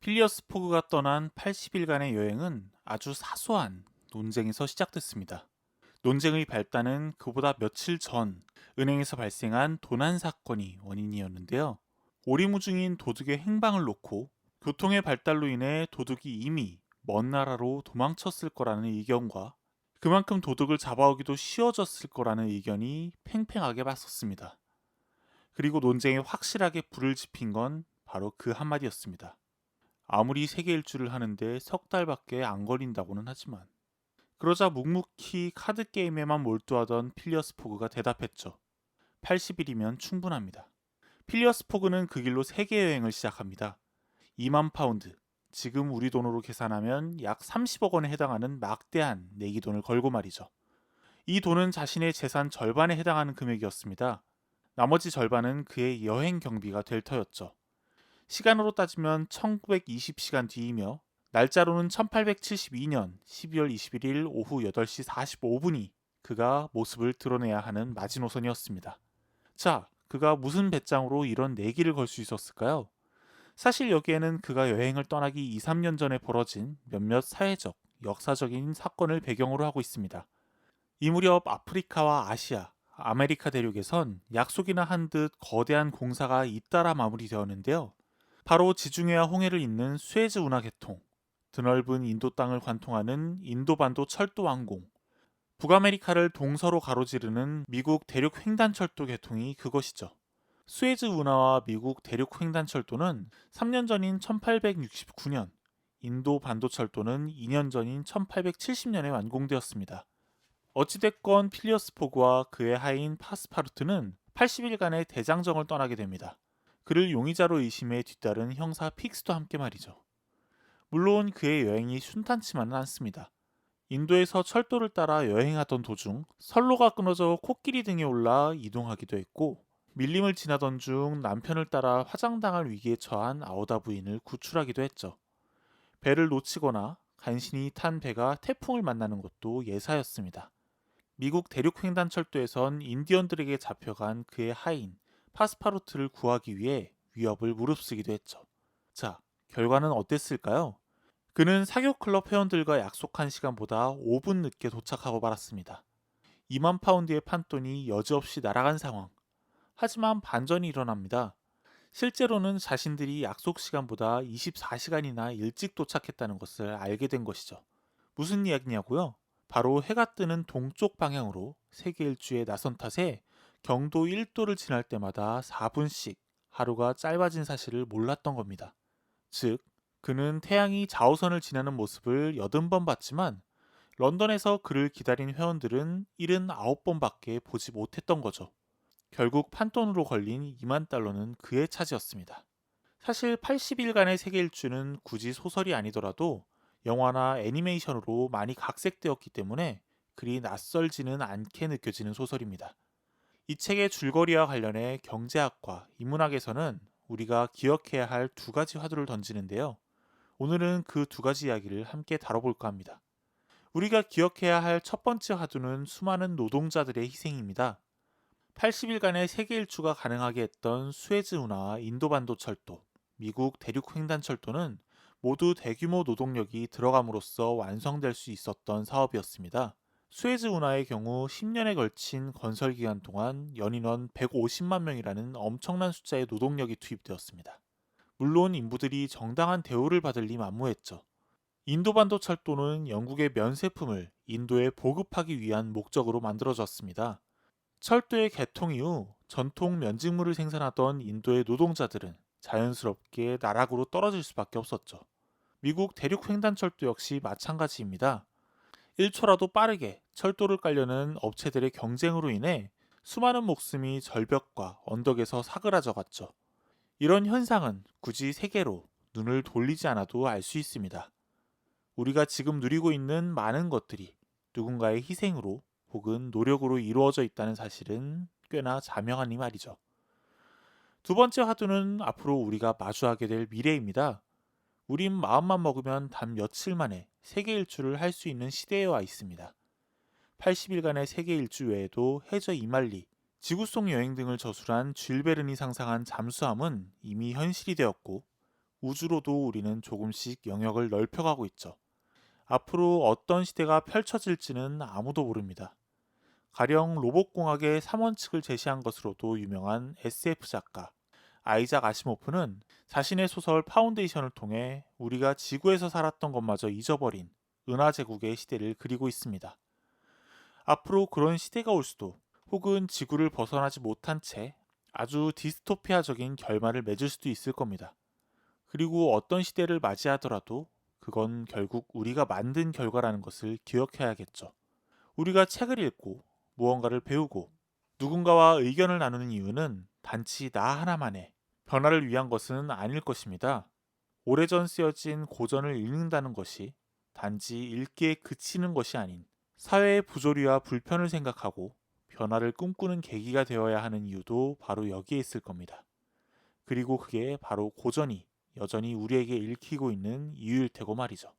필리어스 포그가 떠난 80일간의 여행은 아주 사소한 논쟁에서 시작됐습니다. 논쟁의 발단은 그보다 며칠 전 은행에서 발생한 도난 사건이 원인이었는데요. 오리무중인 도둑의 행방을 놓고 교통의 발달로 인해 도둑이 이미 먼 나라로 도망쳤을 거라는 의견과 그만큼 도둑을 잡아오기도 쉬워졌을 거라는 의견이 팽팽하게 맞섰습니다. 그리고 논쟁에 확실하게 불을 지핀 건 바로 그 한마디였습니다. 아무리 세계 일주를 하는데 석 달밖에 안 걸린다고는 하지만. 그러자 묵묵히 카드 게임에만 몰두하던 필리어스 포그가 대답했죠. 80일이면 충분합니다. 필리어스 포그는 그 길로 세계 여행을 시작합니다. 2만 파운드, 지금 우리 돈으로 계산하면 약 30억 원에 해당하는 막대한 내기 돈을 걸고 말이죠. 이 돈은 자신의 재산 절반에 해당하는 금액이었습니다. 나머지 절반은 그의 여행 경비가 될 터였죠. 시간으로 따지면 1920시간 뒤이며 날짜로는 1872년 12월 21일 오후 8시 45분이 그가 모습을 드러내야 하는 마지노선이었습니다. 자, 그가 무슨 배짱으로 이런 내기를 걸 수 있었을까요? 사실 여기에는 그가 여행을 떠나기 2, 3년 전에 벌어진 몇몇 사회적, 역사적인 사건을 배경으로 하고 있습니다. 이 무렵 아프리카와 아시아, 아메리카 대륙에선 약속이나 한 듯 거대한 공사가 잇따라 마무리되었는데요. 바로 지중해와 홍해를 잇는 수에즈 운하 개통, 드넓은 인도 땅을 관통하는 인도반도 철도 완공, 북아메리카를 동서로 가로지르는 미국 대륙 횡단철도 개통이 그것이죠. 수에즈 운하와 미국 대륙 횡단철도는 3년 전인 1869년, 인도 반도철도는 2년 전인 1870년에 완공되었습니다. 어찌됐건 필리어스 포그와 그의 하인 파스파르트는 80일간의 대장정을 떠나게 됩니다. 그를 용의자로 의심해 뒤따른 형사 픽스도 함께 말이죠. 물론 그의 여행이 순탄치만은 않습니다. 인도에서 철도를 따라 여행하던 도중 선로가 끊어져 코끼리 등에 올라 이동하기도 했고, 밀림을 지나던 중 남편을 따라 화장당할 위기에 처한 아오다 부인을 구출하기도 했죠. 배를 놓치거나 간신히 탄 배가 태풍을 만나는 것도 예사였습니다. 미국 대륙 횡단철도에선 인디언들에게 잡혀간 그의 하인 파스파르트를 구하기 위해 위협을 무릅쓰기도 했죠. 자, 결과는 어땠을까요? 그는 사교 클럽 회원들과 약속한 시간보다 5분 늦게 도착하고 말았습니다. 2만 파운드의 판돈이 여지없이 날아간 상황. 하지만 반전이 일어납니다. 실제로는 자신들이 약속 시간보다 24시간이나 일찍 도착했다는 것을 알게 된 것이죠. 무슨 이야기냐고요? 바로 해가 뜨는 동쪽 방향으로 세계 일주에 나선 탓에 경도 1도를 지날 때마다 4분씩 하루가 짧아진 사실을 몰랐던 겁니다. 즉, 그는 태양이 좌우선을 지나는 모습을 80번 봤지만 런던에서 그를 기다린 회원들은 79번밖에 보지 못했던 거죠. 결국 판돈으로 걸린 2만 달러는 그의 차지였습니다. 사실 80일간의 세계 일주는 굳이 소설이 아니더라도 영화나 애니메이션으로 많이 각색되었기 때문에 그리 낯설지는 않게 느껴지는 소설입니다. 이 책의 줄거리와 관련해 경제학과 인문학에서는 우리가 기억해야 할 두 가지 화두를 던지는데요. 오늘은 그 두 가지 이야기를 함께 다뤄볼까 합니다. 우리가 기억해야 할 첫 번째 화두는 수많은 노동자들의 희생입니다. 80일간의 세계 일주가 가능하게 했던 수에즈 운하와 인도반도 철도, 미국 대륙 횡단철도는 모두 대규모 노동력이 들어감으로써 완성될 수 있었던 사업이었습니다. 수에즈 운하의 경우 10년에 걸친 건설 기간 동안 연인원 150만 명이라는 엄청난 숫자의 노동력이 투입되었습니다. 물론 인부들이 정당한 대우를 받을 리 만무했죠. 인도반도 철도는 영국의 면세품을 인도에 보급하기 위한 목적으로 만들어졌습니다. 철도의 개통 이후 전통 면직물을 생산하던 인도의 노동자들은 자연스럽게 나락으로 떨어질 수밖에 없었죠. 미국 대륙 횡단철도 역시 마찬가지입니다. 1초라도 빠르게 철도를 깔려는 업체들의 경쟁으로 인해 수많은 목숨이 절벽과 언덕에서 사그라져 갔죠. 이런 현상은 굳이 세계로 눈을 돌리지 않아도 알 수 있습니다. 우리가 지금 누리고 있는 많은 것들이 누군가의 희생으로 혹은 노력으로 이루어져 있다는 사실은 꽤나 자명하니 말이죠. 두 번째 화두는 앞으로 우리가 마주하게 될 미래입니다. 우린 마음만 먹으면 단 며칠 만에 세계 일주를 할 수 있는 시대에 와 있습니다. 80일간의 세계 일주 외에도 해저 이말리, 지구속 여행 등을 저술한 쥘 베른이 상상한 잠수함은 이미 현실이 되었고, 우주로도 우리는 조금씩 영역을 넓혀가고 있죠. 앞으로 어떤 시대가 펼쳐질지는 아무도 모릅니다. 가령 로봇공학의 3원칙을 제시한 것으로도 유명한 SF 작가 아이작 아시모프는 자신의 소설 파운데이션을 통해 우리가 지구에서 살았던 것마저 잊어버린 은하제국의 시대를 그리고 있습니다. 앞으로 그런 시대가 올 수도, 혹은 지구를 벗어나지 못한 채 아주 디스토피아적인 결말을 맺을 수도 있을 겁니다. 그리고 어떤 시대를 맞이하더라도 그건 결국 우리가 만든 결과라는 것을 기억해야겠죠. 우리가 책을 읽고 무언가를 배우고 누군가와 의견을 나누는 이유는 단지 나 하나만의 변화를 위한 것은 아닐 것입니다. 오래전 쓰여진 고전을 읽는다는 것이 단지 읽기에 그치는 것이 아닌 사회의 부조리와 불편을 생각하고 변화를 꿈꾸는 계기가 되어야 하는 이유도 바로 여기에 있을 겁니다. 그리고 그게 바로 고전이 여전히 우리에게 읽히고 있는 이유일 테고 말이죠.